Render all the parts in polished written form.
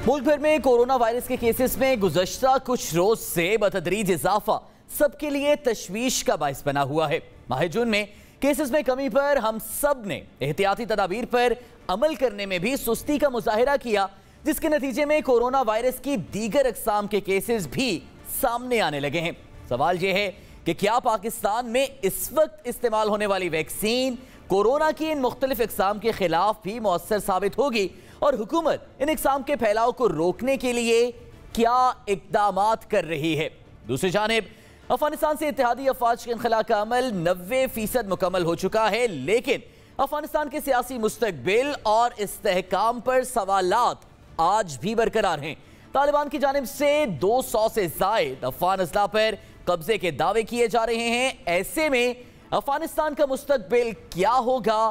मुल्क भर में कोरोना वायरस के केसेस में गुज़श्ता कुछ रोज से बतदरीज इजाफा सबके लिए तशवीश का बाइस बना हुआ है। माह जून में केसेस में कमी पर हम सब ने एहतियाती तदाबीर पर अमल करने में भी सुस्ती का मुजाहिरा किया, जिसके नतीजे में कोरोना वायरस की दीगर अक़साम के केसेस भी सामने आने लगे हैं। सवाल यह है कि क्या पाकिस्तान में इस वक्त इस्तेमाल होने वाली वैक्सीन कोरोना की इन मुख्तलिफ अक़साम के खिलाफ भी मौसर साबित होगी और हुकूमत इन अक़साम के फैलाव को रोकने के लिए क्या इक़दामात कर रही है। दूसरी जानिब अफगानिस्तान से इत्तेहादी अफवाज के इनखला का अमल 90% मुकम्मल हो चुका है, लेकिन अफगानिस्तान के सियासी मुस्तकबिल और इस्तेहकाम पर सवालात आज भी बरकरार हैं। तालिबान की जानिब से 200 से जायद अफगान अजला पर कब्जे के दावे किए जा रहे हैं। ऐसे में अफगानिस्तान का मुस्तकबिल क्या होगा,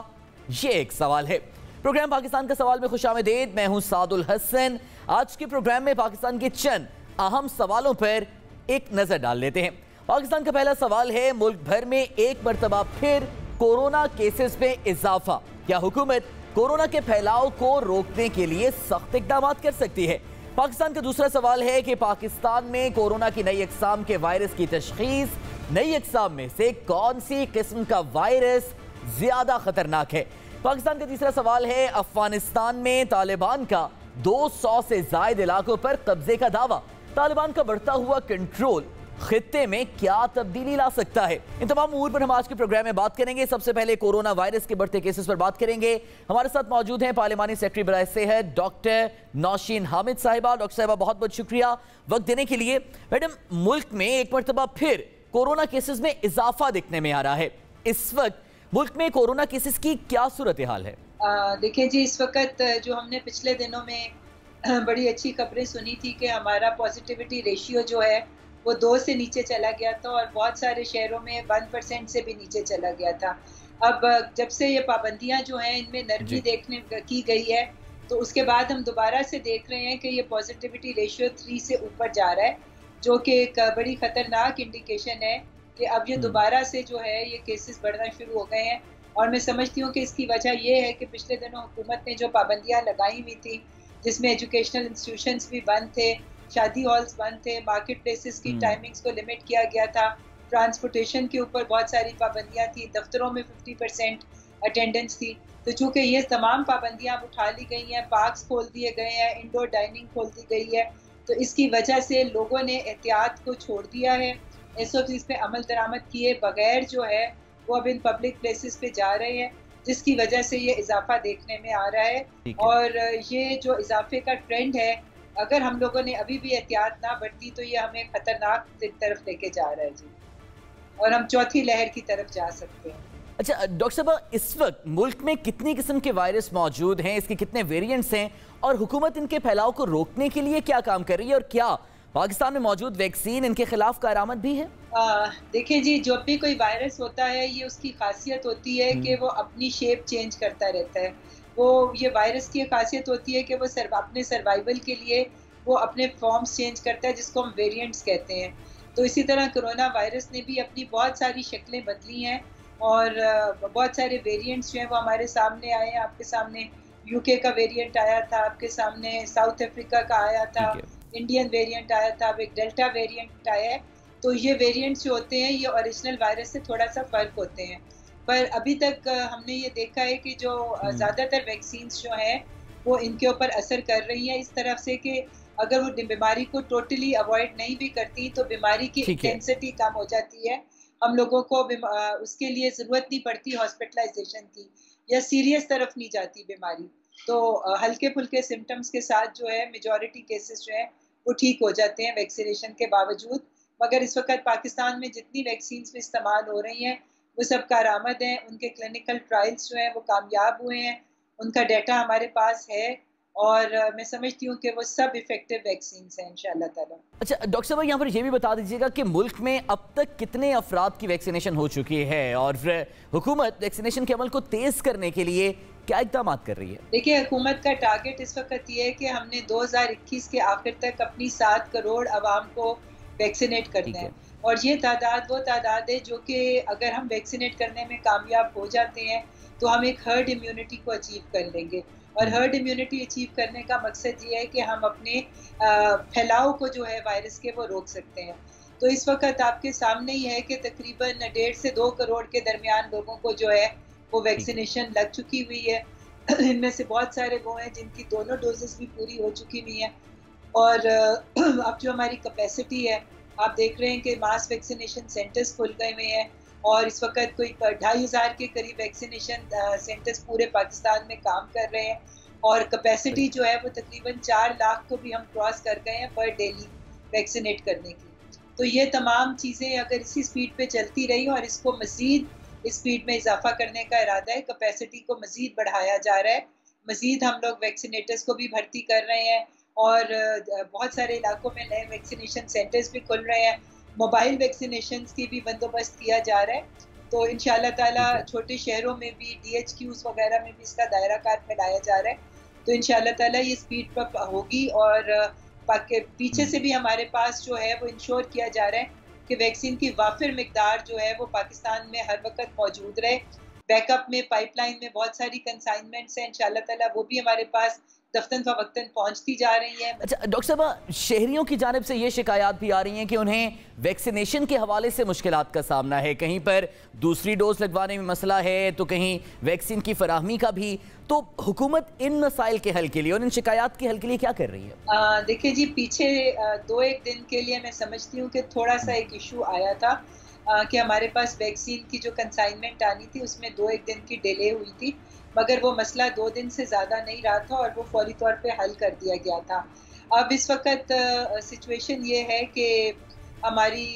ये एक सवाल है। प्रोग्राम पाकिस्तान का सवाल में खुशामदीद, मैं हूं सादुल हसन। आज के प्रोग्राम में पाकिस्तान के चंद अहम सवालों पर एक नजर डाल लेते हैं। पाकिस्तान का पहला सवाल है, मुल्क भर में एक मरतबा फिर कोरोना केसेस में इजाफा, क्या हुकूमत कोरोना के फैलाव को रोकने के लिए सख्त इकदाम कर सकती है। पाकिस्तान का दूसरा सवाल है कि पाकिस्तान में कोरोना की नई अक़साम के वायरस की तशखीस, नई अक़साम में से कौन सी किस्म का वायरस ज्यादा खतरनाक है। पाकिस्तान का तीसरा सवाल है, अफगानिस्तान में तालिबान का 200 से ज्यादा इलाकों पर कब्जे का दावा, तालिबान का बढ़ता हुआ कंट्रोल खित्ते में क्या तब्दीली ला सकता है। इन तमाम अमूर पर हम आज के प्रोग्राम में बात करेंगे। सबसे पहले कोरोना वायरस के बढ़ते केसेस पर बात करेंगे। हमारे साथ मौजूद हैं पार्लिमानी सेक्रेटरी बराए सेहत डॉक्टर नौशीन हामिद साहिबा। डॉक्टर साहिबा, बहुत बहुत शुक्रिया वक्त देने के लिए। मैडम, मुल्क में एक मरतबा फिर कोरोना केसेस में इजाफा दिखने में आ रहा है। इस वक्त मुल्क में कोरोना केसेस की क्या सूरत हाल है? देखिए जी, इस वक्त जो हमने पिछले दिनों में बड़ी अच्छी खबरें सुनी थी कि हमारा पॉजिटिविटी रेशियो जो है वो 2 से नीचे चला गया था और बहुत सारे शहरों में 1% से भी नीचे चला गया था। अब जब से ये पाबंदियां जो हैं इनमें नरमी देखने की गई है, तो उसके बाद हम दोबारा से देख रहे हैं कि ये पॉजिटिविटी रेशियो 3 से ऊपर जा रहा है, जो कि एक बड़ी खतरनाक इंडिकेशन है कि अब ये दोबारा से जो है ये केसेस बढ़ना शुरू हो गए हैं। और मैं समझती हूँ कि इसकी वजह ये है कि पिछले दिनों हुकूमत ने जो पाबंदियाँ लगाई हुई थी, जिसमें एजुकेशनल इंस्टीट्यूशंस भी बंद थे, शादी हॉल्स बंद थे, मार्केट प्लेसेस की टाइमिंग्स को लिमिट किया गया था, ट्रांसपोर्टेशन के ऊपर बहुत सारी पाबंदियाँ थी, दफ्तरों में 50% अटेंडेंस थी। तो चूँकि ये तमाम पाबंदियाँ उठा ली गई हैं, पार्क्स खोल दिए गए हैं, इंडोर डाइनिंग खोल दी गई है, तो इसकी वजह से लोगों ने एहतियात को छोड़ दिया है। SOPs पे अमल दरामद किए बगैर जो है वो अब इन पब्लिक प्लेसेस पे जा रहे हैं, जिसकी वजह से ये इजाफा देखने में आ रहा है। और ये जो इजाफे का ट्रेंड है, अगर हम लोगों ने अभी भी एहतियात ना बरती तो ये हमें खतरनाक तरफ लेके जा रहा है जी, और हम चौथी लहर की तरफ जा सकते हैं। अच्छा डॉक्टर साहब, इस वक्त मुल्क में कितनी किस्म के वायरस मौजूद हैं, इसके कितने वेरिएंट्स हैं और हुकूमत इनके फैलाव को रोकने के लिए क्या काम कर रही है, और क्या पाकिस्तान में मौजूद वैक्सीन इनके खिलाफ कारआमद भी है? देखिए जी, जब भी कोई वायरस होता है, ये उसकी खासियत होती है कि वो अपनी शेप चेंज करता रहता है। वो ये वायरस की खासियत होती है कि वो अपने सर्वाइवल के लिए वो अपने फॉर्म्स चेंज करता है, जिसको हम वेरिएंट्स कहते हैं। तो इसी तरह कोरोना वायरस ने भी अपनी बहुत सारी शक्लें बदली हैं और बहुत सारे वेरिएंट्स जो हैं वो हमारे सामने आए हैं। आपके सामने UK का वेरिएंट आया था, आपके सामने साउथ अफ्रीका का आया था, इंडियन वेरिएंट आया था, अब एक डेल्टा वेरिएंट आया है। तो ये वेरिएंट्स जो होते हैं ये ओरिजिनल वायरस से थोड़ा सा फ़र्क होते हैं, पर अभी तक हमने ये देखा है कि जो ज़्यादातर वैक्सीन्स जो हैं वो इनके ऊपर असर कर रही हैं, इस तरफ से कि अगर वो बीमारी को टोटली अवॉइड नहीं भी करती तो बीमारी की इंटेंसिटी कम हो जाती है। हम लोगों को उसके लिए ज़रूरत नहीं पड़ती हॉस्पिटलाइजेशन की, या सीरियस तरफ नहीं जाती बीमारी। तो हल्के फुल्के सिम्टम्स के साथ जो है मेजॉरिटी केसेस जो है वो ठीक हो जाते हैं वैक्सीनेशन के बावजूद। मगर इस वक्त पाकिस्तान में जितनी वैक्सीन्स में इस्तेमाल हो रही हैं वो सब कारआमद हैं, उनके क्लिनिकल ट्रायल्स जो हैं वो कामयाब हुए हैं, उनका डाटा हमारे पास है और मैं समझती हूँ कि वो सब इफेक्टिव वैक्सीन्स हैं इंशाअल्लाह ताला। अच्छा डॉक्टर साहब, यहाँ पर यह भी बता दीजिएगा कि मुल्क में अब तक कितने अफराद की वैक्सीनेशन हो चुकी है और हुकूमत वैक्सीनेशन के अमल को तेज करने के लिए क्या इक़दाम कर रही है? देखिए, हुकूमत का टारगेट इस वक्त ये है कि हमने 2021 के आखिर तक अपनी 7 करोड़ आवाम को वैक्सीनेट करना है, और ये तादाद वो तादाद है जो कि अगर हम वैक्सीनेट करने में कामयाब हो जाते हैं तो हम एक हर्ड इम्यूनिटी को अचीव कर लेंगे। और हर्ड इम्यूनिटी अचीव करने का मकसद ये है कि हम अपने फैलाव को जो है वायरस के वो रोक सकते हैं। तो इस वक्त आपके सामने ही है कि तकरीबन 1.5 से 2 करोड़ के दरमियान लोगों को जो है वो वैक्सीनेशन लग चुकी हुई है। इनमें से बहुत सारे वो हैं जिनकी दोनों डोजेस भी पूरी हो चुकी हुई हैं। और अब जो हमारी कैपेसिटी है, आप देख रहे हैं कि मास वैक्सीनेशन सेंटर्स खुल गए हुए हैं और इस वक्त कोई 2,500 के करीब वैक्सीनेशन सेंटर्स पूरे पाकिस्तान में काम कर रहे हैं और कैपेसिटी जो है वो तकरीबन 4 लाख को भी हम क्रॉस कर गए हैं पर डेली वैक्सीनेट करने की। तो ये तमाम चीज़ें अगर इसी स्पीड पे चलती रही और इसको मज़ीद इस स्पीड में इजाफा करने का इरादा है, कैपेसिटी को मज़ीद बढ़ाया जा रहा है, मज़ीद हम लोग वैक्सीनेटर्स को भी भर्ती कर रहे हैं और बहुत सारे इलाकों में नए वैक्सीनेशन सेंटर्स भी खुल रहे हैं, मोबाइल वैक्सीनेशंस की भी बंदोबस्त किया जा रहा है। तो इंशाल्लाह ताला छोटे शहरों में भी DHQs वगैरह में भी इसका दायरा कार फैलाया जा रहा है। तो इंशाल्लाह ताला ये स्पीड पर होगी और पीछे से भी हमारे पास जो है वो इंश्योर किया जा रहा है कि वैक्सीन की वाफिर मिकदार जो है वो पाकिस्तान में हर वक्त मौजूद रहे। बैकअप में पाइपलाइन में बहुत सारी कंसाइनमेंट्स हैं, इंशाल्लाह ताला वो भी हमारे पास दफ्तन फवक्तन पहुंचती जा रही है। अच्छा डॉक्टर साहब, शहरियों की जानिब से ये शिकायत भी आ रही हैं कि उन्हें वैक्सीनेशन के हवाले से मुश्किलात का सामना है, कहीं पर दूसरी डोज लगवाने में मसला है तो कहीं वैक्सीन की फराहमी का भी। तो हुकूमत इन मसाइल के हल के लिए और इन शिकायत के हल के लिए क्या कर रही है? देखिए जी, पीछे 2-1 दिन के लिए मैं समझती हूँ कि थोड़ा सा एक इशू आया था कि हमारे पास वैक्सीन की जो कंसाइनमेंट आनी थी उसमें 2-1 दिन की डिले हुई थी, मगर वो मसला 2 दिन से ज़्यादा नहीं रहा था और वो फौरी तौर पे हल कर दिया गया था। अब इस वक्त सिचुएशन ये है कि हमारी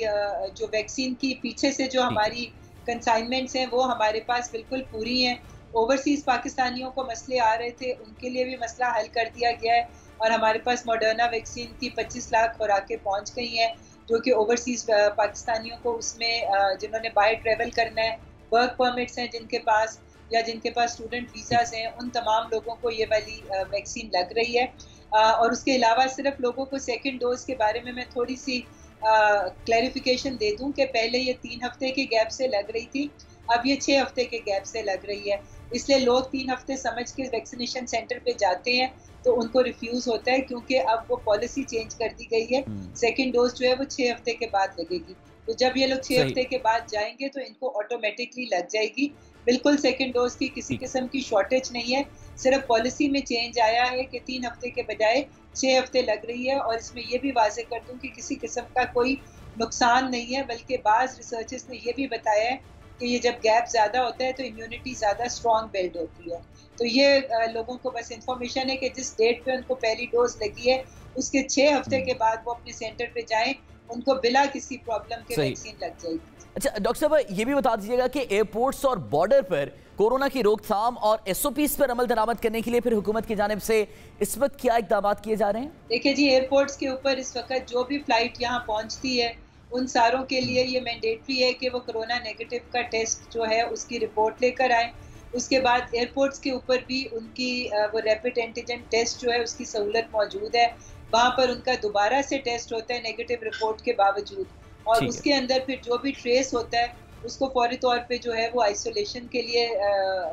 जो वैक्सीन की पीछे से जो हमारी कंसाइनमेंट्स हैं वो हमारे पास बिल्कुल पूरी हैं। ओवरसीज़ पाकिस्तानियों को मसले आ रहे थे, उनके लिए भी मसला हल कर दिया गया है और हमारे पास मॉडर्ना वैक्सीन की 25 लाख खुराकें पहुँच गई हैं, जो कि ओवरसीज़ पाकिस्तानियों को उसमें जिन्होंने बाहर ट्रैवल करना है, वर्क परमिट्स हैं जिनके पास या जिनके पास स्टूडेंट वीज़ाज़ हैं, उन तमाम लोगों को ये वाली वैक्सीन लग रही है। और उसके अलावा सिर्फ लोगों को सेकंड डोज के बारे में मैं थोड़ी सी क्लैरिफिकेशन दे दूं कि पहले ये 3 हफ्ते के गैप से लग रही थी, अब ये 6 हफ्ते के गैप से लग रही है। इसलिए लोग 3 हफ्ते समझ के वैक्सीनेशन सेंटर पे जाते हैं तो उनको रिफ्यूज़ होता है, क्योंकि अब वो पॉलिसी चेंज कर दी गई है, सेकंड डोज जो है वो 6 हफ्ते के बाद लगेगी। तो जब ये लोग 6 हफ्ते के बाद जाएंगे तो इनको ऑटोमेटिकली लग जाएगी। बिल्कुल सेकंड डोज की किसी किस्म की शॉर्टेज नहीं है, सिर्फ पॉलिसी में चेंज आया है कि 3 हफ्ते के बजाय 6 हफ्ते लग रही है। और इसमें ये भी वाज़ेह कर दूं कि किसी किस्म का कोई नुकसान नहीं है, बल्कि बाज़ रिसर्चर्स ने ये भी बताया है कि ये जब गैप ज़्यादा होता है तो इम्यूनिटी ज़्यादा स्ट्रॉन्ग बिल्ड होती है। तो ये लोगों को बस इंफॉर्मेशन है कि जिस डेट पे उनको पहली डोज लगी है उसके 6 हफ्ते के बाद वो अपने सेंटर पे जाएं, उनको बिला किसी प्रॉब्लम के वैक्सीन लग जाएगी। अच्छा डॉक्टर साहब, ये भी बता दीजिएगा कि एयरपोर्ट्स और बॉर्डर पर कोरोना की रोकथाम और SOPs पर अमल दरामद करने के लिए फिर हुकूमत की जानिब से इस वक्त क्या इक़दाम किए जा रहे हैं? देखिए जी, एयरपोर्ट्स के ऊपर इस वक्त जो भी फ्लाइट यहाँ पहुँचती है उन सारों के लिए ये मैंडेटरी है कि वो कोरोना नेगेटिव का टेस्ट जो है उसकी रिपोर्ट लेकर आएँ। उसके बाद एयरपोर्ट्स के ऊपर भी उनकी वो रैपिड एंटीजन टेस्ट जो है उसकी सहूलत मौजूद है, वहाँ पर उनका दोबारा से टेस्ट होता है नेगेटिव रिपोर्ट के बावजूद, और उसके अंदर फिर जो भी ट्रेस होता है उसको फौरी तौर पे जो है वो आइसोलेशन के लिए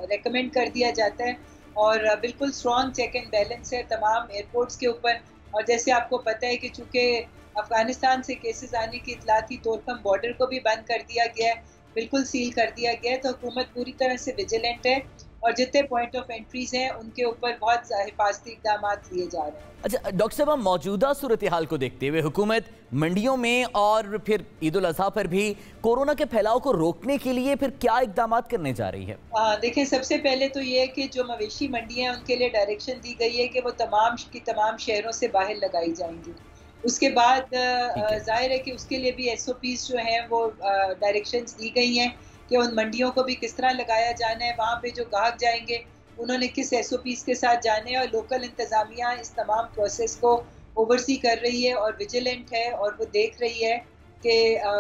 रेकमेंड कर दिया जाता है। और बिल्कुल स्ट्रॉन्ग चेक एंड बैलेंस है तमाम एयरपोर्ट्स के ऊपर। और जैसे आपको पता है कि चूँकि अफगानिस्तान से केसेस आने की इतला थी, तोरकम बॉर्डर को भी बंद कर दिया गया है, बिल्कुल सील कर दिया गया है। तो हुकूमत पूरी तरह से विजिलेंट है और जितने पॉइंट ऑफ एंट्रीज हैं उनके ऊपर बहुत हिफाजती इक़दाम लिए जा रहे हैं। अच्छा डॉक्टर साहब, मौजूदा सूरत हाल को देखते हुए हुकूमत मंडियों में और फिर ईद उल अज़हा पर भी कोरोना के फैलाव को रोकने के लिए फिर क्या इक़दाम करने जा रही है? देखिए, सबसे पहले तो ये है कि जो मवेशी मंडियाँ हैं उनके लिए डायरेक्शन दी गई है कि वो तमाम शहरों से बाहर लगाई जाएंगी। उसके बाद जाहिर है कि उसके लिए भी SOPs जो हैं वो डायरेक्शंस दी गई हैं कि उन मंडियों को भी किस तरह लगाया जाना है, वहाँ पे जो ग्राहक जाएंगे उन्होंने किस SOPs के साथ जाने हैं। और लोकल इंतज़ामिया इस तमाम प्रोसेस को ओवरसी कर रही है और विजिलेंट है और वो देख रही है कि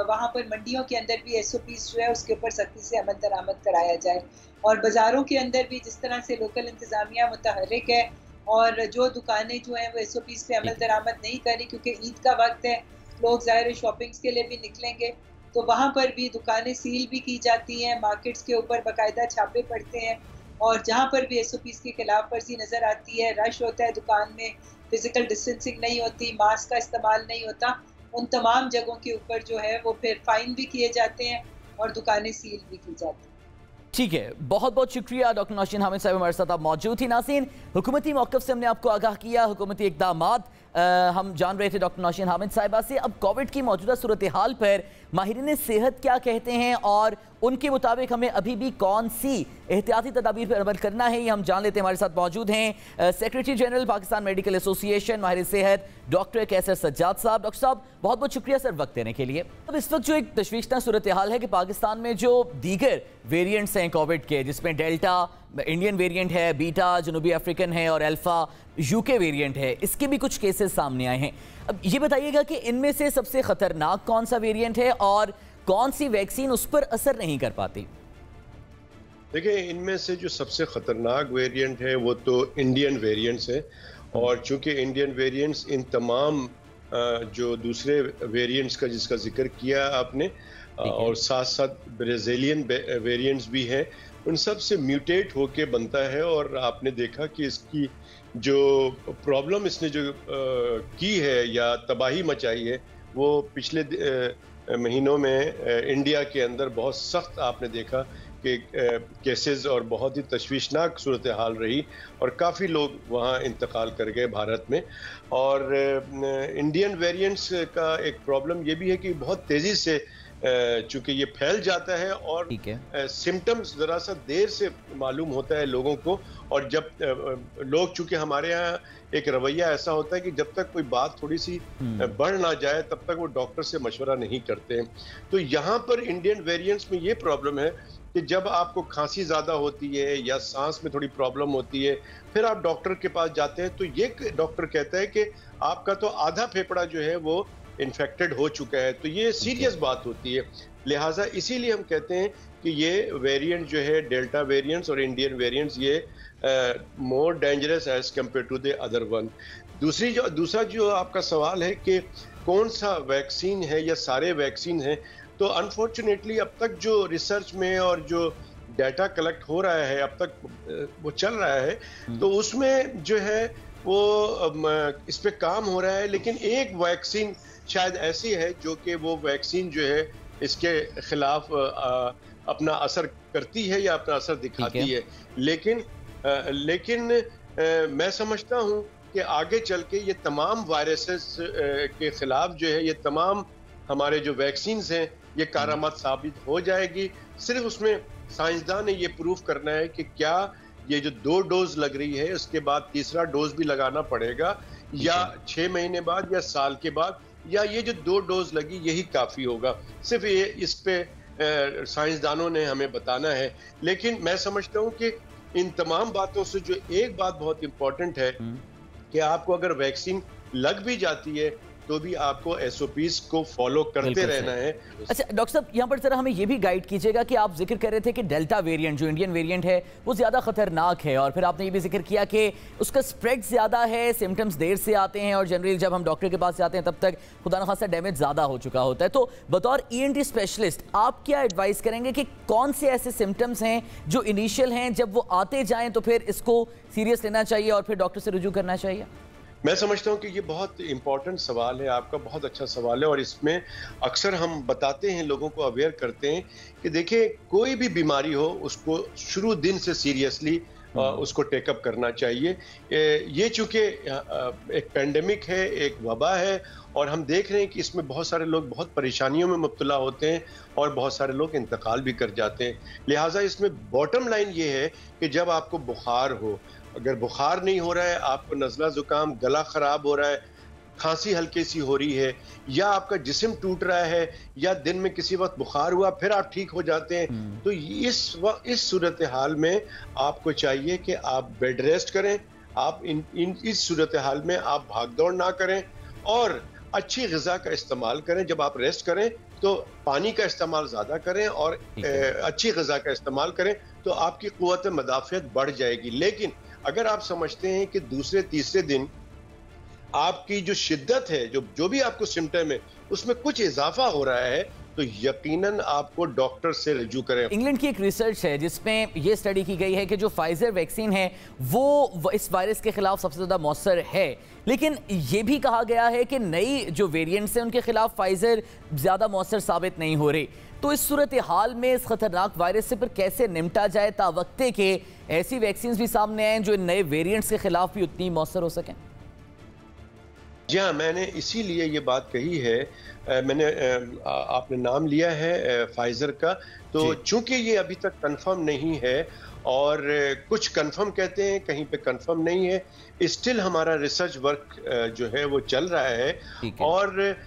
वहाँ पर मंडियों के अंदर भी SOPs जो है उसके ऊपर सख्ती से अमल दरामद कराया जाए। और बाज़ारों के अंदर भी जिस तरह से लोकल इंतज़ामिया मुतहर्रिक है और जो दुकानें जो हैं वो SOPs पे अमल दरामद नहीं करी, क्योंकि ईद का वक्त है, लोग ज़ाहिर शॉपिंग्स के लिए भी निकलेंगे, तो वहाँ पर भी दुकानें सील भी की जाती हैं, मार्केट्स के ऊपर बाकायदा छापे पड़ते हैं और जहाँ पर भी SOPs की खिलाफ वर्जी नज़र आती है, रश होता है दुकान में, फिजिकल डिस्टेंसिंग नहीं होती, मास्क का इस्तेमाल नहीं होता, उन तमाम जगहों के ऊपर जो है वो फिर फाइन भी किए जाते हैं और दुकानें सील भी की जाती हैं। ठीक है, बहुत बहुत शुक्रिया डॉक्टर नौशीन हामिद साहब, हमारे साथ आप मौजूद थी। नाज़रीन, हुकूमती मौक़िफ़ से हमने आपको आगाह किया, हुकूमती इक़दामात हम जान रहे थे डॉक्टर नौशीन हामिद साहिबा से। अब कोविड की मौजूदा सूरत हाल पर माहिरीन सेहत क्या कहते हैं और उनके मुताबिक हमें अभी भी कौन सी एहतियाती तदाबीर पर अमल करना है, ये हम जान लेते हैं। हमारे साथ मौजूद हैं secretary general Pakistan medical association माहिर सेहत डॉक्टर कैसर सज्जाद साहब। डॉक्टर साहब, बहुत बहुत शुक्रिया सर वक्त देने के लिए। अब इस वक्त जो एक तशवीशनाक सूरत हाल है कि पाकिस्तान में जो दीगर वेरिएंट्स हैं कोविड के, जिसमें डेल्टा इंडियन वेरिएंट है, बीटा जनूबी अफ्रीकन है और अल्फा UK वेरिएंट है, इसके भी कुछ केसेस सामने आए हैं। अब ये बताइएगा कि इनमें से सबसे खतरनाक कौन सा वेरिएंट है और कौन सी वैक्सीन उस पर असर नहीं कर पाती? देखिए, इनमें से जो सबसे खतरनाक वेरिएंट है वो तो इंडियन वेरिएंट्स है, और चूंकि इंडियन वेरिएंट्स इन तमाम जो दूसरे वेरिएंट्स का जिसका जिक्र किया आपने, और साथ साथ ब्राज़ीलियन वेरिएंट्स भी हैं, उन सब से म्यूटेट होके बनता है। और आपने देखा कि इसकी जो प्रॉब्लम इसने जो की है या तबाही मचाई है, वो पिछले महीनों में इंडिया के अंदर बहुत सख्त आपने देखा कि केसेस और बहुत ही तशवीशनाक सूरत हाल रही, और काफ़ी लोग वहाँ इंतकाल कर गए भारत में। और इंडियन वेरिएंट्स का एक प्रॉब्लम ये भी है कि बहुत तेज़ी से चूंकि ये फैल जाता है और सिम्टम्स ज़रा सा देर से मालूम होता है लोगों को। और जब लोग, चूंकि हमारे यहाँ एक रवैया ऐसा होता है कि जब तक कोई बात थोड़ी सी बढ़ ना जाए तब तक वो डॉक्टर से मशवरा नहीं करते हैं। तो यहाँ पर इंडियन वेरिएंट्स में ये प्रॉब्लम है कि जब आपको खांसी ज़्यादा होती है या सांस में थोड़ी प्रॉब्लम होती है, फिर आप डॉक्टर के पास जाते हैं तो ये डॉक्टर कहता है कि आपका तो आधा फेफड़ा जो है वो इन्फेक्टेड हो चुका है। तो ये सीरियस बात होती है। लिहाजा इसीलिए हम कहते हैं कि ये वेरिएंट जो है, डेल्टा वेरिएंट्स और इंडियन वेरिएंट्स, ये more dangerous as compared to the other one. दूसरा जो आपका सवाल है कि कौन सा वैक्सीन है या सारे वैक्सीन हैं, तो अनफॉर्चुनेटली अब तक जो रिसर्च में और जो डाटा कलेक्ट हो रहा है, अब तक वो चल रहा है, तो उसमें जो है वो इस पे काम हो रहा है। लेकिन एक वैक्सीन शायद ऐसी है जो कि वो वैक्सीन जो है इसके खिलाफ अपना असर करती है या अपना असर दिखाती है। लेकिन मैं समझता हूँ कि आगे चल के ये तमाम वायरसेस के खिलाफ जो है, ये तमाम हमारे जो वैक्सीन्स हैं, ये कारआमद साबित हो जाएगी। सिर्फ उसमें साइंसदान ने ये प्रूफ करना है कि क्या ये जो 2 डोज लग रही है उसके बाद तीसरा डोज भी लगाना पड़ेगा, या 6 महीने बाद या साल के बाद, या ये जो 2 डोज लगी यही काफ़ी होगा। सिर्फ ये इस पे साइंसदानों ने हमें बताना है। लेकिन मैं समझता हूँ कि इन तमाम बातों से जो एक बात बहुत इंपॉर्टेंट है कि आपको अगर वैक्सीन लग भी जाती है तो भी आपको SOPs को फॉलो करते रहना है। अच्छा डॉक्टर साहब, यहाँ पर जरा हमें ये भी गाइड कीजिएगा कि आप जिक्र कर रहे थे कि डेल्टा वेरिएंट जो इंडियन वेरिएंट है वो ज़्यादा खतरनाक है, और फिर आपने ये भी जिक्र किया कि उसका स्प्रेड ज़्यादा है, सिम्टम्स देर से आते हैं, और जनरली जब हम डॉक्टर के पास जाते हैं तब तक खुदा न खासा डैमेज ज़्यादा हो चुका होता है। तो बतौर ENT स्पेशलिस्ट आप क्या एडवाइस करेंगे कि कौन से ऐसे सिम्टम्स हैं जो इनिशियल हैं, जब वो आते जाएँ तो फिर इसको सीरियस लेना चाहिए और फिर डॉक्टर से रुजू करना चाहिए? मैं समझता हूँ कि ये बहुत इंपॉर्टेंट सवाल है आपका, बहुत अच्छा सवाल है। और इसमें अक्सर हम बताते हैं, लोगों को अवेयर करते हैं कि देखिए, कोई भी बीमारी हो उसको शुरू दिन से सीरियसली उसको टेकअप करना चाहिए। ये चूंकि एक पेंडेमिक है, एक वबा है, और हम देख रहे हैं कि इसमें बहुत सारे लोग बहुत परेशानियों में मुब्तला होते हैं और बहुत सारे लोग इंतकाल भी कर जाते हैं। लिहाजा इसमें बॉटम लाइन ये है कि जब आपको बुखार हो, अगर बुखार नहीं हो रहा है, आपको नज़ला ज़ुकाम, गला ख़राब हो रहा है, खांसी हल्की सी हो रही है, या आपका जिस्म टूट रहा है, या दिन में किसी वक्त बुखार हुआ फिर आप ठीक हो जाते हैं, तो इस सूरत हाल में आपको चाहिए कि आप बेड रेस्ट करें। आप इस सूरत हाल में आप भाग दौड़ ना करें और अच्छी ग़िज़ा का इस्तेमाल करें। जब आप रेस्ट करें तो पानी का इस्तेमाल ज़्यादा करें और अच्छी ग़िज़ा का इस्तेमाल करें, तो आपकी क़ुव्वत मदाफ़ियत बढ़ जाएगी। लेकिन अगर आप समझते हैं कि दूसरे तीसरे दिन आपकी जो शिद्दत है, जो भी आपको सिम्टम है, उसमें कुछ इजाफा हो रहा है, तो यकीनन आपको डॉक्टर से रजू करें। इंग्लैंड की एक रिसर्च है जिसमें यह स्टडी की गई है कि जो फाइजर वैक्सीन है वो इस वायरस के खिलाफ सबसे ज़्यादा मौसर है, लेकिन ये भी कहा गया है कि नई जो वेरिएंट्स हैं उनके खिलाफ फाइजर ज़्यादा मौसर साबित नहीं हो रही। तो इस सूरत हाल में इस खतरनाक वायरस से फिर कैसे निपटा जाए तावक्ते के ऐसी वैक्सीन भी सामने आए जो इन नए वेरिएंट्स के खिलाफ भी उतनी मौसर हो सकें? जी हाँ, मैंने इसीलिए ये बात कही है। आपने नाम लिया है फाइजर का, तो चूंकि ये अभी तक कंफर्म नहीं है और कुछ कंफर्म कहते हैं, कहीं पे कंफर्म नहीं है, स्टिल हमारा रिसर्च वर्क जो है वो चल रहा है। और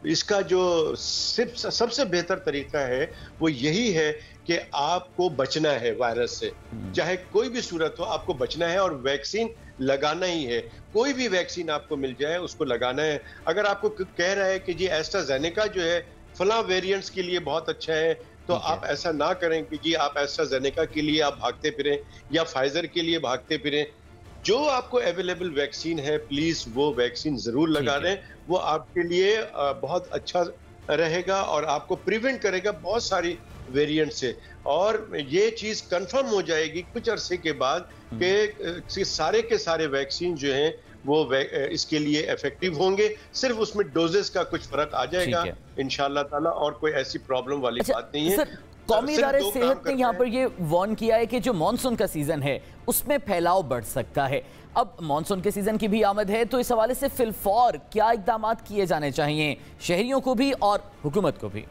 इसका जो सबसे बेहतर तरीका है वो यही है कि आपको बचना है वायरस से, चाहे कोई भी सूरत हो, आपको बचना है और वैक्सीन लगाना ही है। कोई भी वैक्सीन आपको मिल जाए उसको लगाना है। अगर आपको कह रहा है कि जी एस्ट्राजेनेका जो है फलां वेरिएंट्स के लिए बहुत अच्छा है, तो आप ऐसा ना करें कि जी आप एस्ट्राजेनेका के लिए आप भागते फिरें या फाइजर के लिए भागते फिरें। जो आपको अवेलेबल वैक्सीन है प्लीज वो वैक्सीन जरूर लगा लें, वो आपके लिए बहुत अच्छा रहेगा और आपको प्रिवेंट करेगा बहुत सारी वेरिएंट से। और ये चीज कंफर्म हो जाएगी कुछ अरसे के बाद कि सारे के सारे वैक्सीन जो हैं वो इसके लिए इफेक्टिव होंगे। सिर्फ उसमें डोजेस का कुछ फर्क आ जाएगा इंशाल्लाह ताला, और कोई ऐसी प्रॉब्लम वाली बात नहीं है। कौमी इदारे सेहत ने यहाँ पर ये वार्न किया है कि जो मानसून का सीजन है उसमें फैलाव बढ़ सकता है। अब मानसून के सीजन की भी आमद है, तो इस हवाले से फिलफौर क्या इकदाम किए जाने चाहिए शहरियों को भी और हुकूमत को भी?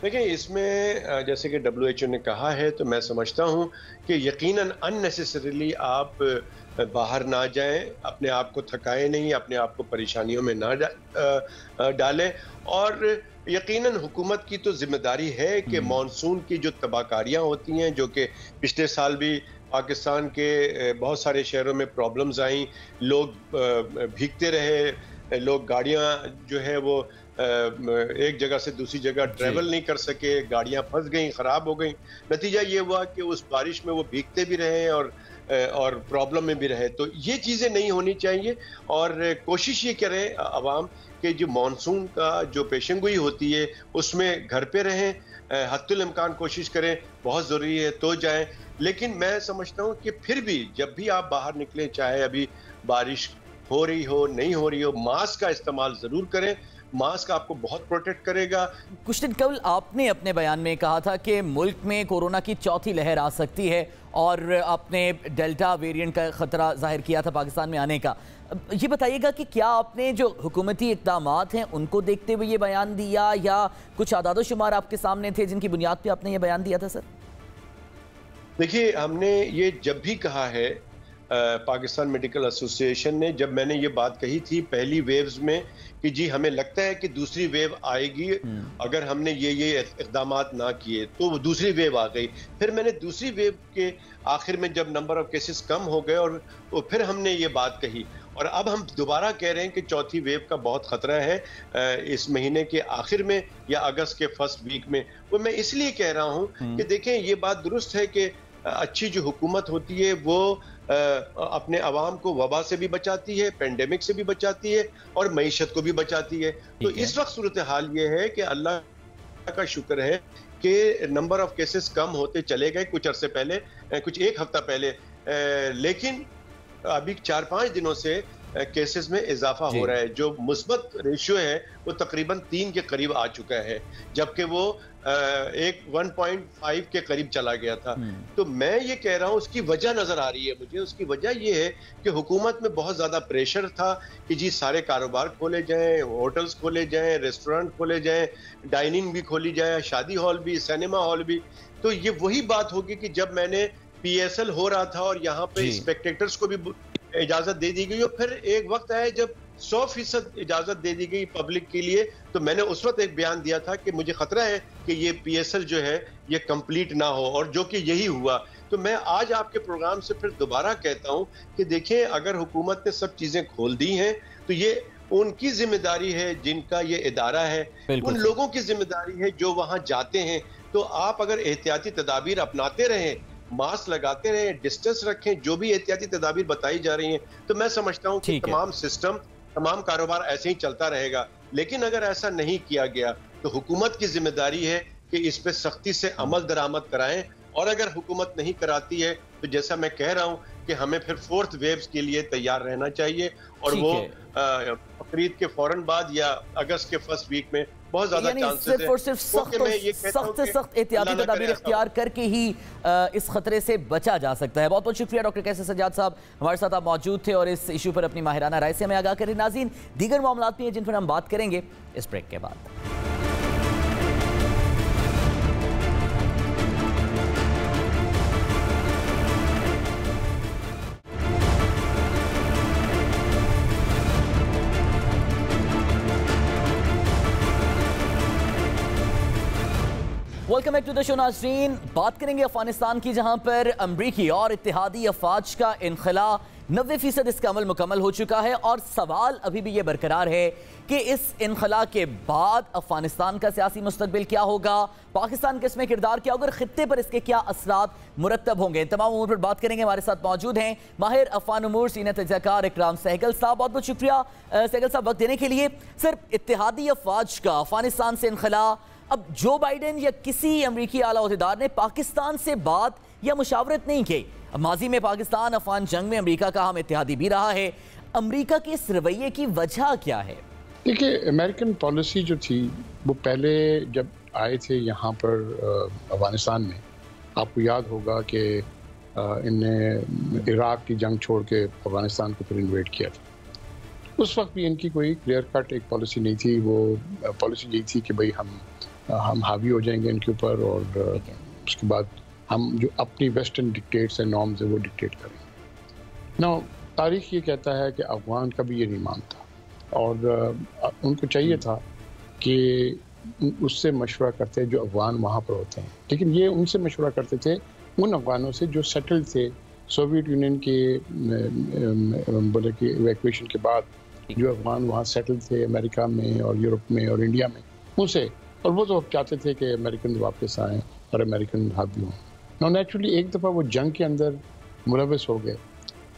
देखिए, इसमें जैसे कि WHO ने कहा है, तो मैं समझता हूं कि यकीनन अननेसेसरीली आप बाहर ना जाएं, अपने आप को थकाएं नहीं, अपने आप को परेशानियों में ना डालें। और यकीनन हुकूमत की तो जिम्मेदारी है कि मॉनसून की जो तबाहकारियां होती हैं, जो कि पिछले साल भी पाकिस्तान के बहुत सारे शहरों में प्रॉब्लम्स आई, लोग भीगते रहे, लोग गाड़ियां जो है वो एक जगह से दूसरी जगह ट्रेवल नहीं कर सके, गाड़ियां फंस गई, खराब हो गई। नतीजा ये हुआ कि उस बारिश में वो भीगते भी रहे और प्रॉब्लम में भी रहे। तो ये चीज़ें नहीं होनी चाहिए और कोशिश ये करें आवाम कि जो मानसून का जो पेशेंगोई होती है उसमें घर पे रहें, हद्दुल इम्कान कोशिश करें, बहुत ज़रूरी है तो जाएं। लेकिन मैं समझता हूँ कि फिर भी जब भी आप बाहर निकलें, चाहे अभी बारिश हो रही हो नहीं हो रही हो, मास्क का इस्तेमाल ज़रूर करें। मास्क आपको बहुत प्रोटेक्ट करेगा। कुछ दिन कबल आपने अपने बयान में कहा था कि मुल्क में कोरोना की चौथी लहर आ सकती है और आपने डेल्टा वेरिएंट का खतरा जाहिर किया था पाकिस्तान में आने का। ये बताइएगा कि क्या आपने जो हुकूमती इक़दामात हैं उनको देखते हुए ये बयान दिया या कुछ आदाद शुमार आपके सामने थे जिनकी बुनियाद पे आपने ये बयान दिया था? सर देखिए, हमने ये जब भी कहा है, पाकिस्तान मेडिकल एसोसिएशन ने, जब मैंने ये बात कही थी पहली वेव्स में कि जी हमें लगता है कि दूसरी वेव आएगी अगर हमने ये इक़दामात ना किए, तो वो दूसरी वेव आ गई। फिर मैंने दूसरी वेव के आखिर में जब नंबर ऑफ केसेस कम हो गए और फिर हमने ये बात कही, और अब हम दोबारा कह रहे हैं कि चौथी वेव का बहुत खतरा है इस महीने के आखिर में या अगस्त के फर्स्ट वीक में। वो मैं इसलिए कह रहा हूँ कि देखें, ये बात दुरुस्त है कि अच्छी जो हुकूमत होती है वो अपने अवाम को वबा से भी बचाती है, पेंडेमिक से भी बचाती है और मईशत को भी बचाती है। तो इस वक्त सूरत हाल ये है कि अल्लाह का शुक्र है कि नंबर ऑफ केसेस कम होते चले गए कुछ अरसे पहले, कुछ एक हफ्ता पहले, लेकिन अभी 4-5 दिनों से केसेस में इजाफा हो रहा है। जो मुस्बत रेशियो है वो तकरीबन 3 के करीब आ चुका है, जबकि वो 1.5 के करीब चला गया था। तो मैं ये कह रहा हूँ उसकी वजह नजर आ रही है मुझे। उसकी वजह ये है कि हुकूमत में बहुत ज्यादा प्रेशर था कि जी सारे कारोबार खोले जाएं, होटल्स खोले जाएं, रेस्टोरेंट खोले जाएं, डाइनिंग भी खोली जाए, शादी हॉल भी, सिनेमा हॉल भी। तो ये वही बात होगी कि जब मैंने PSL हो रहा था और यहाँ पे स्पेक्टेटर्स को भी इजाजत दे दी गई और फिर एक वक्त आया जब 100% इजाजत दे दी गई पब्लिक के लिए, तो मैंने उस वक्त एक बयान दिया था कि मुझे खतरा है कि ये PSL जो है ये कंप्लीट ना हो, और जो कि यही हुआ। तो मैं आज आपके प्रोग्राम से फिर दोबारा कहता हूं कि देखिए, अगर हुकूमत ने सब चीजें खोल दी हैं तो ये उनकी जिम्मेदारी है, जिनका ये इदारा है, उन लोगों की जिम्मेदारी है जो वहां जाते हैं। तो आप अगर एहतियाती तदाबीर अपनाते रहें, मास्क लगाते रहें, डिस्टेंस रखें, जो भी एहतियाती तदाबीर बताई जा रही हैं, तो मैं समझता हूं कि तमाम सिस्टम, तमाम कारोबार ऐसे ही चलता रहेगा। लेकिन अगर ऐसा नहीं किया गया तो हुकूमत की जिम्मेदारी है कि इस पे सख्ती से अमल दरामद कराएं, और अगर हुकूमत नहीं कराती है तो जैसा मैं कह रहा हूं कि हमें फिर फोर्थ वेव्स के लिए तैयार रहना चाहिए, और वो बकरीद के फौरन बाद या अगस्त के फर्स्ट वीक में बहुत ज्यादा चांसेस है। सिर्फ और सिर्फ सख्त से सख्त एहतियाती तदाबीर इख्तियार करके ही इस खतरे से बचा जा सकता है। बहुत बहुत शुक्रिया डॉक्टर कैसर सज्जाद साहब, हमारे साथ आप मौजूद थे और इस इशू पर अपनी माहिराना राय से हमें आगाह करें। नाज़रीन, दीगर मामलात भी हैं जिन पर हम बात करेंगे इस ब्रेक के बाद। Welcome back to the show नाज़रीन। बात करेंगे अफगानिस्तान की, जहां पर अमरीकी और इत्तेहादी अफवाज का इनखला 90% इसका अमल मुकम्मल हो चुका है, और सवाल अभी भी ये बरकरार है कि इस इनखला के बाद अफगानिस्तान का सियासी मुस्तकबिल क्या होगा, पाकिस्तान का इसमें किरदार क्या होगा और खित्ते पर इसके क्या असरात मुरतब होंगे। तमाम उमूर पर बात करेंगे। हमारे साथ मौजूद हैं माहिर अफगान उमूर सीनियर तजज़ियाकार इकराम सहगल साहब। बहुत बहुत शुक्रिया सहगल साहब वक्त देने के लिए। सर, इत्तेहादी अफवाज का अफगानिस्तान से इनखला, अब जो बाइडेन या किसी अमरीकी आला ओहदेदार ने पाकिस्तान से बात या मुशावरत नहीं की। अब माजी में पाकिस्तान अफगान जंग में अमरीका का हम इत्तेहादी भी रहा है, अमरीका के इस रवैये की वजह क्या है? देखिए, अमेरिकन पॉलिसी जो थी वो पहले जब आए थे यहाँ पर अफगानिस्तान में, आपको याद होगा कि इनने इराक की जंग छोड़ के अफगानिस्तान को फिर इन्वेड किया था। उस वक्त भी इनकी कोई क्लियर कट एक पॉलिसी नहीं थी। वो पॉलिसी यही थी कि भाई हम हावी हो जाएंगे इनके ऊपर, और उसके बाद हम जो अपनी वेस्टर्न डिक्टेट्स एंड नॉर्म्स है वो डिक्टेट करेंगे। ना तारीख ये कहता है कि अफगान का भी ये नहीं मानता, और उनको चाहिए था कि उससे मशवरा करते जो अफगान वहाँ पर होते हैं, लेकिन ये उनसे मशवरा करते थे उन अफगानों से जो सेटल थे सोवियत यूनियन के बोले कि इवैक्यूएशन के बाद, जो अफगान वहाँ सेटल थे अमेरिका में और यूरोप में और इंडिया में, उनसे। और वो तो चाहते थे कि अमेरिकन वापस आएँ और अमेरिकन हावी हों। ना नेचुरली एक दफ़ा वो जंग के अंदर मुलविस हो गए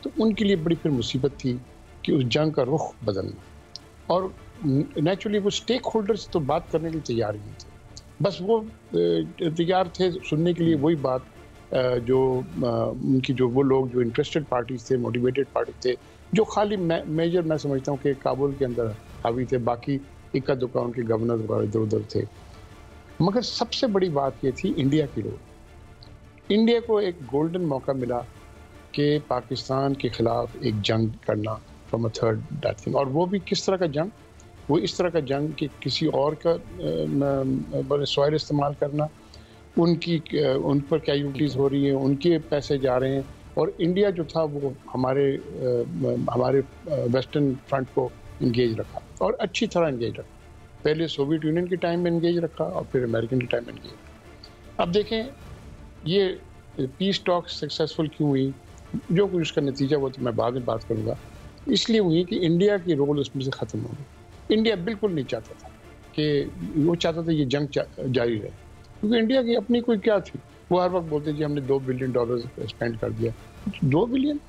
तो उनके लिए बड़ी फिर मुसीबत थी कि उस जंग का रुख बदलना, और नेचुरली वो स्टेक होल्डर्स तो बात करने के लिए तैयार नहीं थे। बस वो तैयार थे सुनने के लिए वही बात जो उनकी जो वो लोग जो इंटरेस्टेड पार्टीज थे, मोटिवेटेड पार्टी थे, जो खाली मेजर मैं समझता हूँ कि काबुल के अंदर हावी थे, बाकी इक्का दुक्का उनके गवर्नर वगैरह इधर उधर थे। मगर सबसे बड़ी बात ये थी इंडिया की रोल। इंडिया को एक गोल्डन मौका मिला कि पाकिस्तान के खिलाफ एक जंग करना from a third that thing, और वो भी किस तरह का जंग, वो इस तरह का जंग कि किसी और का सॉइल इस्तेमाल करना, उन पर कैजुअल्टीज हो रही हैं, उनके पैसे जा रहे हैं, और इंडिया जो था वो हमारे वेस्टर्न फ्रंट को इंगेज रखा, और अच्छी तरह इंगेज रखा। पहले सोवियत यूनियन के टाइम में इंगेज रखा और फिर अमेरिकन के टाइम में इंगेज रखा। अब देखें ये पीस टॉक सक्सेसफुल क्यों हुई, जो कुछ उसका नतीजा वो तो मैं बाद में बात करूँगा। इसलिए हुई कि इंडिया की रोल उसमें से ख़त्म हो गई। इंडिया बिल्कुल नहीं चाहता था कि, वो चाहता था ये जंग जारी रहे, क्योंकि इंडिया की अपनी कोई क्या थी। वो हर वक्त बोलते जी हमने $2 बिलियन स्पेंड कर दिया। 2 बिलियन,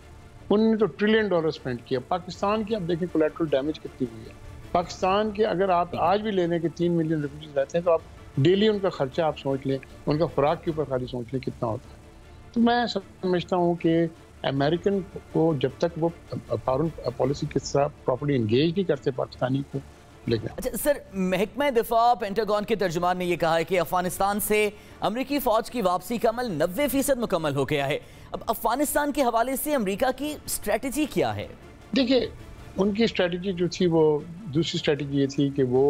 उन्होंने तो $1 ट्रिलियन स्पेंड किया। पाकिस्तान की आप देखें कोलैटरल डैमेज कितनी हुई है। पाकिस्तान के अगर आप आज भी ले लें कि 3 मिलियन रेफ्यूजीज रहते हैं, तो आप डेली उनका खर्चा आप सोच लें, उनका खुराक के ऊपर खाली सोच लें कितना होता है। तो मैं समझता हूँ कि अमेरिकन को जब तक वो फॉरेन पॉलिसी की तरह प्रॉपर्ली इंगेज नहीं करते पाकिस्तानी को, लेकिन अच्छा सर, महकमा दिफा पेंटागन के तर्जुमान ने यह कहा है कि अफगानिस्तान से अमरीकी फौज की वापसी का अमल 90% मुकम्मल हो गया है। अब अफगानिस्तान के हवाले से अमरीका की स्ट्रेटजी क्या है? देखिए, उनकी स्ट्रेटजी जो थी वो दूसरी स्ट्रेटजी ये थी कि वो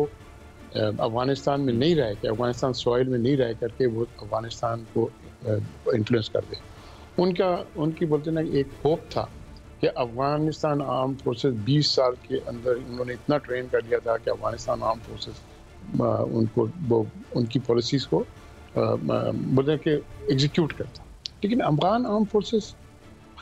अफगानिस्तान में नहीं रह के, अफगानिस्तान सॉइल में नहीं रह करके वो अफगानिस्तान को इन्फ्लुएंस कर दे। उनकी बोलते ना एक होप था कि अफगानिस्तान आर्म फोर्सेस 20 साल के अंदर उन्होंने इतना ट्रेन कर लिया था कि अफगानिस्तान आर्म फोर्सेस उनको वो उनकी पॉलिसीज़ को बोलते कि एग्जीक्यूट करता। लेकिन अफगान आर्म फोर्सेस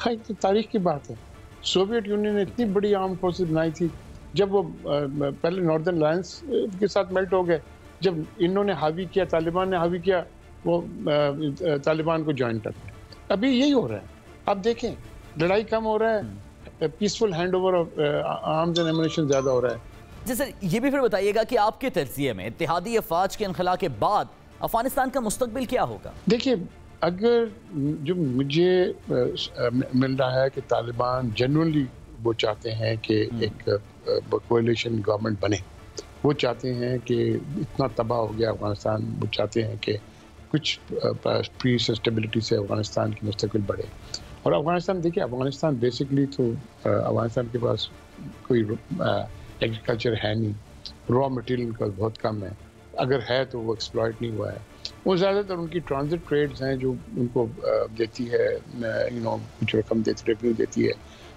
तो तारीख की बात है, सोवियत यूनियन ने इतनी बड़ी आर्म फोर्सेस बनाई थी, जब वो पहले नॉर्दर्न अलायंस के साथ मेल्ट हो गए, जब इन्होंने हावी किया, तालिबान ने हावी किया, वो तालिबान को ज्वाइन कर दिया। अभी यही हो रहा है। अब देखें, लड़ाई कम हो रहा है, peaceful hand over of arms and ammunition ज़्यादा हो रहा है। जी सर, ये भी फिर बताइएगा कि आपके तर्जिए में इत्तेहादी अफवाज के इनखला के बाद अफगानिस्तान का मुस्तकबिल क्या होगा? देखिए, अगर जो मुझे मिल रहा है कि तालिबान जनरली वो चाहते हैं कि एक कोएलिशन गवर्नमेंट बने, वो चाहते हैं कि इतना तबाह हो गया अफगानिस्तान, वो चाहते हैं कि कुछ पीस स्टेबिलिटी से अफगानिस्तान की मुस्तकबिल बढ़े। और अफगानिस्तान, देखिए अफगानिस्तान बेसिकली तो अफगानिस्तान के पास कोई एग्रीकल्चर है नहीं, रॉ मटेरियल उनका बहुत कम है, अगर है तो वो एक्सप्लॉइट नहीं हुआ है। वो ज़्यादातर उनकी ट्रांजिट ट्रेड्स हैं जो उनको देती है, कुछ रकम देती, रेवेन्यू देती है।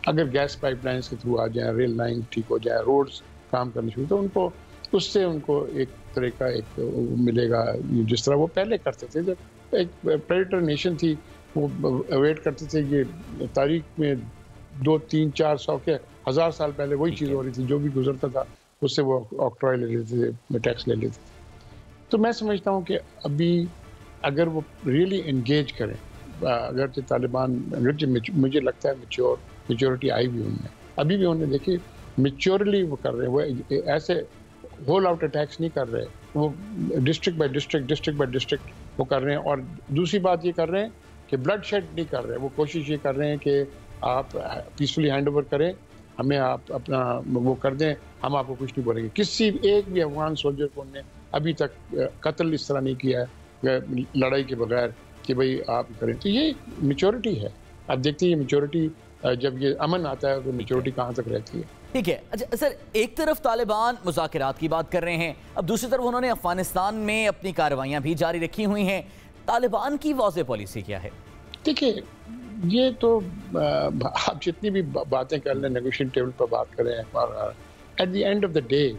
अगर गैस पाइपलाइंस के थ्रू आ जाए, रेल लाइन ठीक हो जाए, रोड्स काम करने शुरू, तो उनको उससे उनको एक तरह का एक मिलेगा, जिस तरह वो पहले करते थे। जब एक प्रेडेटर नेशन थी, वो वेट करते थे कि तारीख में 2, 3, 400 के 1000 साल पहले वही चीज़ हो रही थी, जो भी गुजरता था उससे वो ऑक्ट्रॉय ले लेते थे, टैक्स ले लेते थे। तो मैं समझता हूँ कि अभी अगर वो रियली इंगेज करें, अगर जो तालिबान, अगर मुझे लगता है मेच्योरिटी आई भी उनमें, अभी भी उन्हें देखिए मेच्योरली वो कर रहे हैं, वो ऐसे होल आउट अटैक्स नहीं कर रहे, वो डिस्ट्रिक्ट बाय डिस्ट्रिक्ट वो कर रहे हैं। और दूसरी बात ये कर रहे हैं कि ब्लड शेड नहीं कर रहे, वो कोशिश ये कर रहे हैं कि आप पीसफुली हैंड ओवर करें, हमें आप अपना वो कर दें, हम आपको कुछ नहीं बोलेंगे। किसी एक भी अफगान सोल्जर को उन्होंने अभी तक कत्ल इस तरह नहीं किया है लड़ाई के बगैर कि भाई आप करें। तो ये मेच्योरिटी है। आप देखते हैं मेच्योरिटी, जब ये अमन आता है तो मेच्योरिटी कहाँ तक रहती है। ठीक है। अच्छा सर, एक तरफ तालिबान मुज़ाकरात की बात कर रहे हैं, अब दूसरी तरफ उन्होंने अफगानिस्तान में अपनी कार्रवाइयाँ भी जारी रखी हुई हैं। तालिबान की वाज़ेह पॉलिसी क्या है? देखिए, ये तो आप जितनी भी बातें कर लें, नेगोशिएशन टेबल पर बात करें, और at the end of the day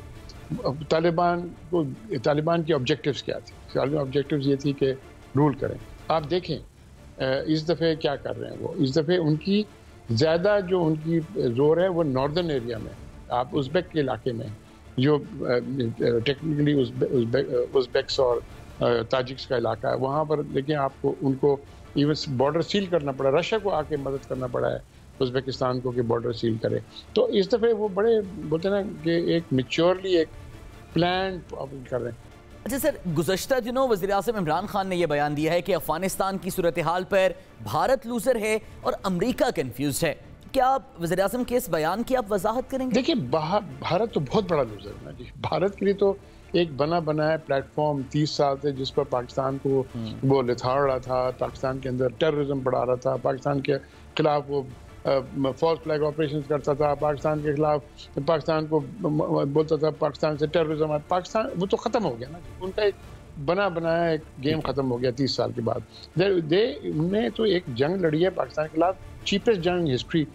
Taliban की ऑब्जेक्टिव्स क्या थी? ऑब्जेक्टिव्स ये थी कि रूल करें। आप देखें इस दफ़े क्या कर रहे हैं वो, इस दफ़े उनकी ज़्यादा जो उनकी जोर है वो नॉर्दर्न एरिया में, आप उज़्बेक के इलाके में, जो टेक्निकली उज़्बेक्स और ताजिक्स का इलाका है, वहाँ पर देखिए आपको उनको इवन बॉर्डर सील करना पड़ा, रशिया को आके मदद करना पड़ा है उज़्बेकिस्तान को कि बॉर्डर सील करे। तो इस दफ़े वो बड़े बोलते हैं ना कि एक मैच्योरली एक प्लान कर रहे हैं। अच्छा सर, गुज़श्ता दिनों वज़ीर-ए-आज़म इमरान खान ने यह बयान दिया है कि अफगानिस्तान की सूरत हाल पर भारत लूजर है और अमेरिका कंफ्यूज है। क्या आप वज़ीर-ए-आज़म के इस बयान की आप वजाहत करेंगे? देखिए, भारत तो बहुत बड़ा लूजर है जी। भारत के लिए तो एक बना बनाया प्लेटफॉर्म 30 साल से, जिस पर पाकिस्तान को वो लिथाड़ रहा था, पाकिस्तान के अंदर टेररिज्म बढ़ा रहा था, पाकिस्तान के खिलाफ वो फॉल्स फ्लैग ऑपरेशन करता था, पाकिस्तान के खिलाफ पाकिस्तान को बोलता था पाकिस्तान से टेररिज्म। पाकिस्तान वो तो ख़त्म हो गया ना, उनका एक बना बनाया एक गेम ख़त्म हो गया 30 साल के बाद। उन्हें तो एक जंग लड़ी है पाकिस्तान के खिलाफ, चीपेस्ट जंग हिस्ट्री,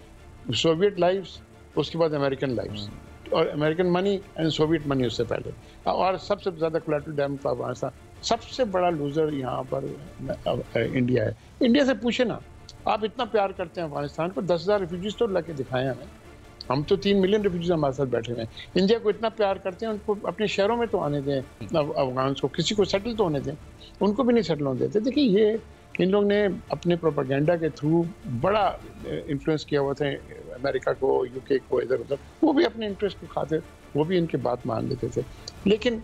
सोवियत लाइव्स, उसके बाद अमेरिकन लाइव्स, और American money and Soviet money उससे पहले, और सबसे ज़्यादा कोलैटरल डैमेज था अफगानिस्तान। सबसे बड़ा लूजर यहाँ पर इंडिया है। इंडिया से पूछे ना, आप इतना प्यार करते हैं अफगानिस्तान को, 10,000 रिफ्यूजीज तो लाके दिखाए हमें, हम तो 3 मिलियन रिफ्यूजीज हमारे साथ बैठे हुए हैं। इंडिया को इतना प्यार करते हैं, उनको अपने शहरों में तो आने दें, अफगान को किसी को सेटल तो होने दें, उनको भी नहीं सेटल होने देते। देखिए, ये इन लोग ने अपने प्रोपेगेंडा के थ्रू बड़ा इन्फ्लुएंस किया हुआ था अमेरिका को, यूके को, इधर उधर, वो भी अपने इंटरेस्ट के खातिर वो भी इनकी बात मान लेते थे। लेकिन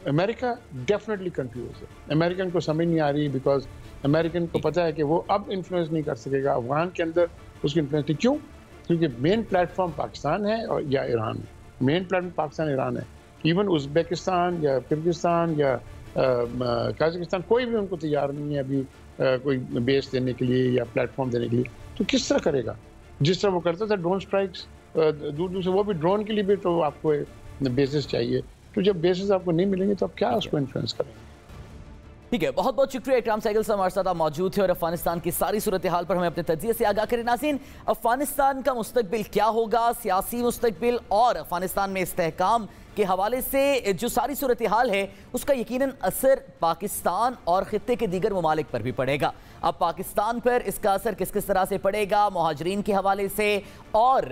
अमेरिका डेफिनेटली कंफ्यूज है, अमेरिकन को समझ नहीं आ रही, बिकॉज अमेरिकन को पता है कि वो अब इन्फ्लुएंस नहीं कर सकेगा अफगान के अंदर, उसकी इन्फ्लुएंस नहीं। क्यों? क्योंकि मेन प्लेटफॉर्म पाकिस्तान है और या ईरान है। मेन प्लेटफॉर्म पाकिस्तान ईरान है। इवन उज़्बेकिस्तान या किर्गिस्तान या कजाकिस्तान कोई भी उनको तैयार नहीं है अभी कोई बेस देने के लिए या प्लेटफॉर्म देने के लिए। तो किस तरह करेगा? जिस तरह वो करता था ड्रोन स्ट्राइक्स दूर दूर से, वो भी ड्रोन के लिए भी तो आपको बेसिस चाहिए। तो जब बेसिस आपको नहीं मिलेंगे तो आप क्या उसको इन्फ्लुएंस करेंगे? ठीक है, बहुत बहुत शुक्रिया इकराम सहगल साहब हमारे साथ आप मौजूद थे और अफगानिस्तान की सारी सूरत हाल पर हमें अपने तजिए से आगाह करें। नाज़रीन, अफगानिस्तान का मुस्तकबिल क्या होगा, सियासी मुस्तकबिल और अफगानिस्तान में इस्तेहकाम के हवाले से जो सारी सूरत हाल है उसका यकीनन असर पाकिस्तान और खित्ते के दीगर ममालिक पर भी पड़ेगा। अब पाकिस्तान पर इसका असर किस किस तरह से पड़ेगा मुहाजिरीन के हवाले से, और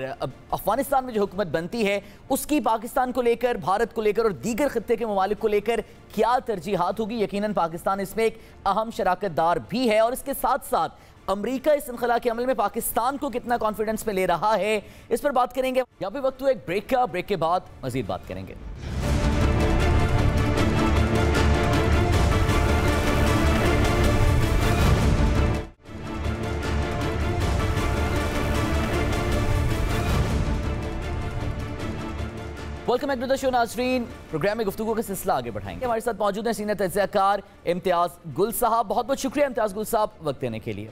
अफगानिस्तान में जो हुकूमत बनती है उसकी पाकिस्तान को लेकर, भारत को लेकर और दीगर खित्ते के ममालिक को लेकर क्या तरजीहात होगी, यकीनन पाकिस्तान इसमें एक अहम शराकतदार भी है। और इसके साथ साथ अमेरिका इस इनखला के अमल में पाकिस्तान को कितना कॉन्फिडेंस में ले रहा है, इस पर बात करेंगे। यहाँ पे वक्त हुआ एक ब्रेक का, ब्रेक के बाद मजीद बात करेंगे। Welcome back to the show नाज़रीन। प्रोग्राम में गुफ्तगू का सिलसिला आगे बढ़ाएंगे। हमारे साथ मौजूद हैं सीनियर तज्ज़ियाकार इम्तियाज़ गुल साहब। बहुत बहुत शुक्रिया इम्तियाज़ गुल साहब वक्त देने के लिए।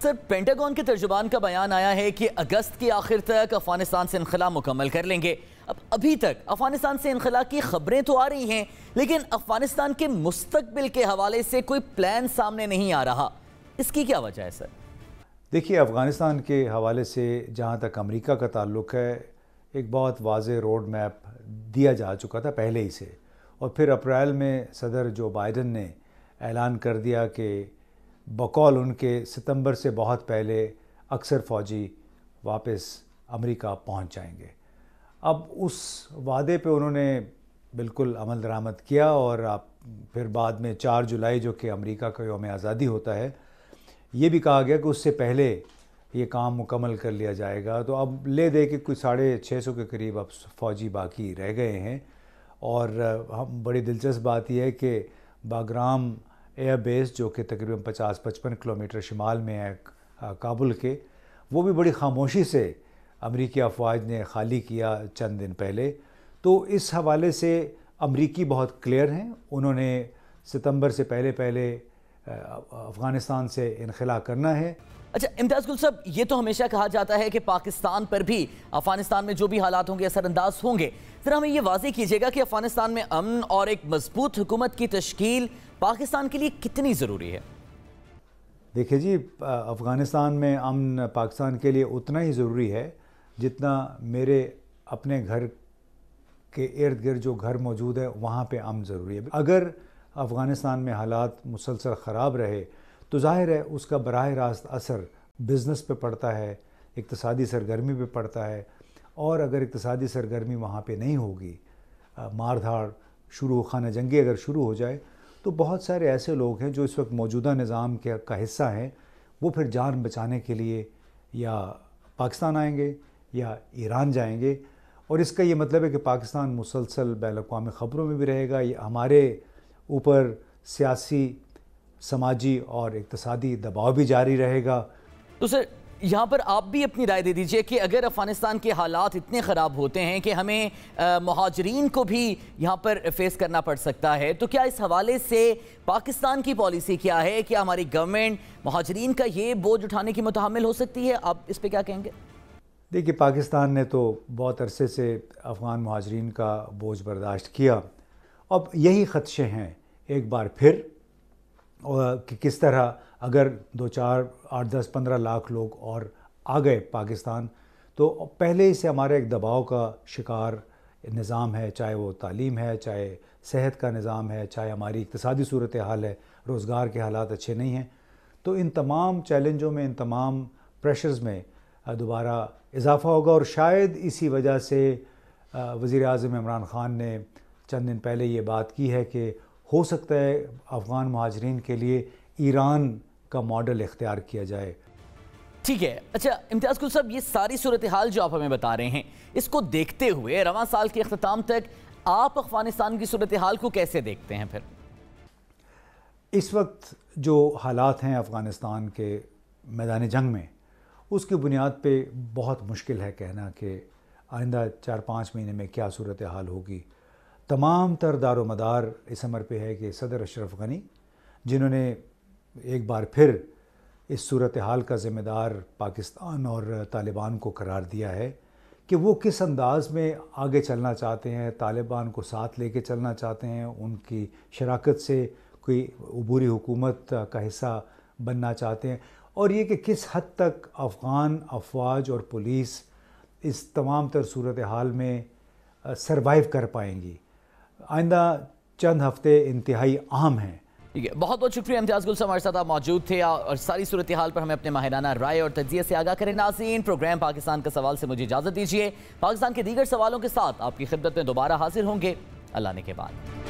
सर, पेंटागन के तर्जुमान का बयान आया है कि अगस्त के आखिर तक अफगानिस्तान से इनखला मुकम्मल कर लेंगे। अब अभी तक अफगानिस्तान से इनखला की खबरें तो आ रही हैं, लेकिन अफगानिस्तान के मुस्तकबिल के हवाले से कोई प्लान सामने नहीं आ रहा। इसकी क्या वजह है सर? देखिए, अफगानिस्तान के हवाले से जहाँ तक अमेरिका का ताल्लुक़ है, एक बहुत वाज़ेह रोड मैप दिया जा चुका था पहले ही से, और फिर अप्रैल में सदर जो बाइडन ने ऐलान कर दिया कि बकौल उनके सितंबर से बहुत पहले अक्सर फ़ौजी वापस अमेरिका पहुंच जाएंगे। अब उस वादे पे उन्होंने बिल्कुल अमल दरामद किया, और आप फिर बाद में 4 जुलाई जो कि अमेरिका का यौम आज़ादी होता है, ये भी कहा गया कि उससे पहले ये काम मुकम्मल कर लिया जाएगा। तो अब ले दे के कुछ 650 के करीब अब फ़ौजी बाकी रह गए हैं। और हम बड़ी दिलचस्प बात यह है कि बागराम एयर बेस जो कि तकरीबन 50-55 किलोमीटर शिमाल में है काबुल के, वो भी बड़ी खामोशी से अमरीकी अफवाज ने खाली किया चंद दिन पहले। तो इस हवाले से अमरीकी बहुत क्लियर हैं, उन्होंने सितंबर से पहले अफ़गानिस्तान से इनखला करना है। अच्छा इम्तियाज़ गुल साहब, ये तो हमेशा कहा जाता है कि पाकिस्तान पर भी अफगानिस्तान में जो भी हालात होंगे असरअंदाज होंगे। फिर हमें ये वाज़ेह कीजिएगा कि अफगानिस्तान में अमन और एक मजबूत हुकूमत की तश्कील पाकिस्तान के लिए कितनी ज़रूरी है? देखिए जी, अफ़गानिस्तान में अमन पाकिस्तान के लिए उतना ही ज़रूरी है जितना मेरे अपने घर के इर्द गिर्द जो घर मौजूद है वहाँ पे अमन ज़रूरी है। अगर अफ़गानिस्तान में हालात मुसलसल ख़राब रहे तो जाहिर है उसका बराह रास्त असर बिज़नेस पे पड़ता है, इक़्तिसादी सरगर्मी पे पड़ता है। और अगर इक़्तिसादी सरगर्मी वहाँ पे नहीं होगी, मार धाड़ शुरू, खाना जंगी अगर शुरू हो जाए, तो बहुत सारे ऐसे लोग हैं जो इस वक्त मौजूदा निज़ाम का हिस्सा हैं, वो फिर जान बचाने के लिए या पाकिस्तान आएंगे या ईरान जाएंगे। और इसका ये मतलब है कि पाकिस्तान मुसलसल बैन-अक़वामी ख़बरों में भी रहेगा, या हमारे ऊपर सियासी, समाजी और इक़्तिसादी दबाव भी जारी रहेगा। तो सर, यहाँ पर आप भी अपनी राय दे दीजिए कि अगर अफ़गानिस्तान के हालात इतने ख़राब होते हैं कि हमें मुहाजिरीन को भी यहाँ पर फेस करना पड़ सकता है, तो क्या इस हवाले से पाकिस्तान की पॉलिसी क्या है? क्या हमारी गवर्नमेंट मुहाजिरीन का ये बोझ उठाने की मुतहम्मिल हो सकती है? आप इस पर क्या कहेंगे? देखिए, पाकिस्तान ने तो बहुत अरसे से अफ़गान मुहाजिरीन का बोझ बर्दाश्त किया। अब यही ख़दशे हैं एक बार फिर, और कि किस तरह अगर 2, 4, 8, 10, 15 लाख लोग और आ गए पाकिस्तान, तो पहले ही से हमारा एक दबाव का शिकार निज़ाम है, चाहे वो तालीम है, चाहे सेहत का निज़ाम है, चाहे हमारी इक़्तिसादी सूरत हाल है, रोज़गार के हालात अच्छे नहीं हैं। तो इन तमाम चैलेंजों में, इन तमाम प्रेशर्स में दोबारा इजाफ़ा होगा। और शायद इसी वजह से वज़ीर आज़म इमरान ख़ान ने चंद दिन पहले ये बात की है कि हो सकता है अफ़गान मुहाजिरीन के लिए ईरान का मॉडल इख्तियार किया जाए। ठीक है। अच्छा इम्तियाज़ गुल साहब, ये सारी सूरत हाल जो आप हमें बता रहे हैं, इसको देखते हुए रवां साल के अख्ताम तक आप अफ़गानिस्तान की सूरत हाल को कैसे देखते हैं? फिर इस वक्त जो हालात हैं अफ़गानिस्तान के मैदान जंग में, उसकी बुनियाद पे बहुत मुश्किल है कहना कि आइंदा 4-5 महीने में क्या सूरत हाल होगी। तमाम तर दारो मदार इस अमर पे है कि सदर अशरफ गनी, जिन्होंने एक बार फिर इस सूरत हाल का ज़िम्मेदार पाकिस्तान और तालिबान को करार दिया है, कि वो किस अंदाज़ में आगे चलना चाहते हैं, तालिबान को साथ लेके चलना चाहते हैं, उनकी शराकत से कोई अबूरी हुकूमत का हिस्सा बनना चाहते हैं, और ये कि किस हद तक अफ़गान अफवाज और पुलिस इस तमाम तर सूरत हाल में सरवाइव कर पाएंगी। आइंदा चंद हफ्ते इंतहाई अहम हैं। ठीक है, बहुत बहुत शुक्रिया इम्तियाज़ गुल साहब, हमारे साथ आप मौजूद थे और सारी सूरत हाल पर हमें अपने माहिराना राय और तज्ज़िये से आगाह करें। नाज़रीन, प्रोग्राम पाकिस्तान का सवाल से मुझे इजाज़त दीजिए। पाकिस्तान के दीगर सवालों के साथ आपकी खिदमत में दोबारा हाजिर होंगे अल्लाह ने के बाद।